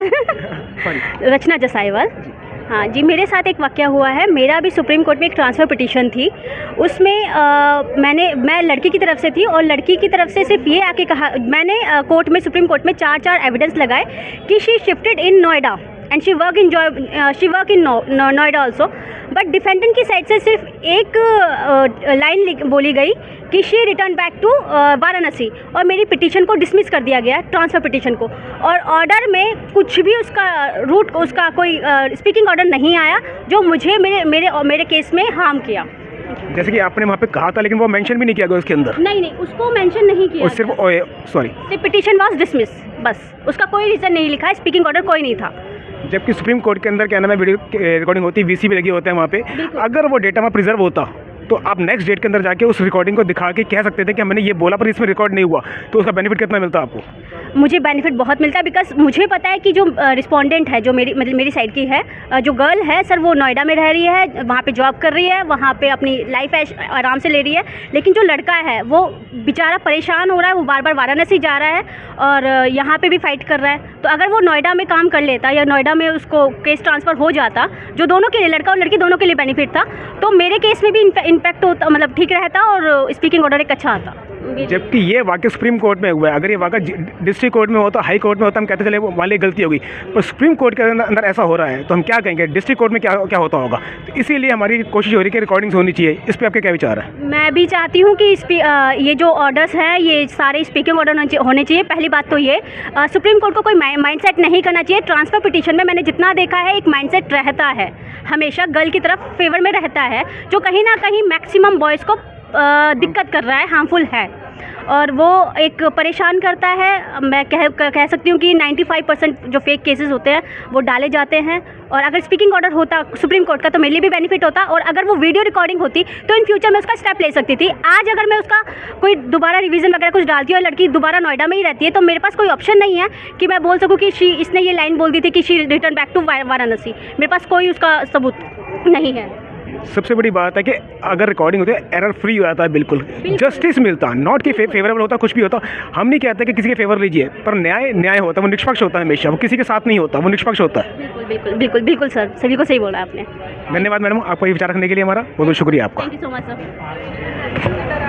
रचना जसाईवाल। हाँ जी, मेरे साथ एक वाक़या हुआ है। मेरा भी सुप्रीम कोर्ट में एक ट्रांसफ़र पिटीशन थी। उसमें मैं लड़की की तरफ से थी और लड़की की तरफ से सिर्फ ये आके कहा, मैंने कोर्ट में, सुप्रीम कोर्ट में 4 एविडेंस लगाए कि she shifted in Noida and she work in Noida also. But defendant की साइड से सिर्फ एक लाइन बोली गई कि she return back to Varanasi, और मेरी पिटीशन को डिसमिस कर दिया गया, ट्रांसफ़र पिटीशन को। और ऑर्डर में कुछ भी उसका रूट, उसका कोई स्पीकिंग ऑर्डर नहीं आया जो मुझे मेरे केस में हार्म किया। जैसे कि आपने वहाँ पे कहा था, लेकिन वो मेंशन भी नहीं किया गया उसके अंदर। नहीं, उसको मेंशन नहीं किया, सिर्फ पिटीशन वाज डिसमिस, बस। उसका कोई रीज़न नहीं लिखा, स्पीकिंग ऑर्डर कोई नहीं था। जबकि सुप्रीम कोर्ट के अंदर क्या नाम है, वीडियो रिकॉर्डिंग होती है, वीसी भी लगी होते हैं वहाँ पे। अगर वो डेटा वहाँ प्रिजर्व होता तो आप नेक्स्ट डेट के अंदर जाके उस रिकॉर्डिंग को दिखा के कह सकते थे कि मैंने ये बोला पर इसमें रिकॉर्ड नहीं हुआ, तो उसका बेनिफिट कितना मिलता आपको? मुझे बेनिफिट बहुत मिलता है, बिकॉज मुझे पता है कि जो रिस्पोंडेंट है, जो मेरी साइड की है, जो गर्ल है सर, वो नोएडा में रह रही है, वहाँ पे जॉब कर रही है, वहाँ पे अपनी लाइफ आराम से ले रही है। लेकिन जो लड़का है वो बेचारा परेशान हो रहा है, वो बार बार वाराणसी जा रहा है और यहाँ पे भी फाइट कर रहा है। तो अगर वो नोएडा में काम कर लेता या नोएडा में उसको केस ट्रांसफ़र हो जाता, जो दोनों के लिए, लड़का और लड़की दोनों के लिए बेनिफिट था, तो मेरे केस में भी इम्पैक्ट होता, मतलब ठीक रहता और स्पीकिंग ऑर्डर एक अच्छा आता। जबकि ये वाकई सुप्रीम कोर्ट में हुआ है। अगर ये वाकई डिस्ट्रिक्ट कोर्ट में होता, हाई कोर्ट में होता, हम कहते चले वो वाली गलती होगी, पर सुप्रीम कोर्ट के अंदर ऐसा हो रहा है तो हम क्या कहेंगे, डिस्ट्रिक्ट कोर्ट में क्या होता होगा। तो इसीलिए हमारी कोशिश हो रही है कि रिकॉर्डिंग्स होनी चाहिए। इस पर आपके क्या विचार है? मैं भी चाहती हूँ कि ये जो ऑर्डर्स हैं, ये सारे स्पीकिंग ऑर्डर होने चाहिए। पहली बात तो ये, सुप्रीम कोर्ट को कोई माइंडसेट नहीं करना चाहिए। ट्रांसफ़र पिटीशन में मैंने जितना देखा है, एक माइंडसेट रहता है, हमेशा गर्ल की तरफ फेवर में रहता है, जो कहीं ना कहीं मैक्सिमम बॉयज़ को दिक्कत कर रहा है, हार्मफुल है, और वो एक परेशान करता है। मैं कह सकती हूँ कि 95% जो फेक केसेस होते हैं वो डाले जाते हैं। और अगर स्पीकिंग ऑर्डर होता सुप्रीम कोर्ट का तो मेरे लिए भी बेनिफिट होता, और अगर वो वीडियो रिकॉर्डिंग होती तो इन फ्यूचर मैं उसका स्टेप ले सकती थी। आज अगर मैं उसका कोई दोबारा रिवीजन वगैरह कुछ डालती हूँ और लड़की दोबारा नोएडा में ही रहती है, तो मेरे पास कोई ऑप्शन नहीं है कि मैं बोल सकूँ कि इसने ये लाइन बोल दी थी कि she return back to Varanasi. मेरे पास कोई उसका सबूत नहीं है। सबसे बड़ी बात है कि अगर रिकॉर्डिंग होती है, एरर फ्री हो जाता है, बिल्कुल जस्टिस मिलता, नॉट कि फेवरेबल होता, कुछ भी होता। हम नहीं कहते कि किसी के फेवर लीजिए, पर न्याय होता है, वो निष्पक्ष होता है हमेशा, वो किसी के साथ नहीं होता, वो निष्पक्ष होता है। बिल्कुल सर, सभी को सही बोला आपने। धन्यवाद मैडम, आपको ये विचार रखने के लिए हमारा बहुत बहुत शुक्रिया आपका। Thank you so much sir.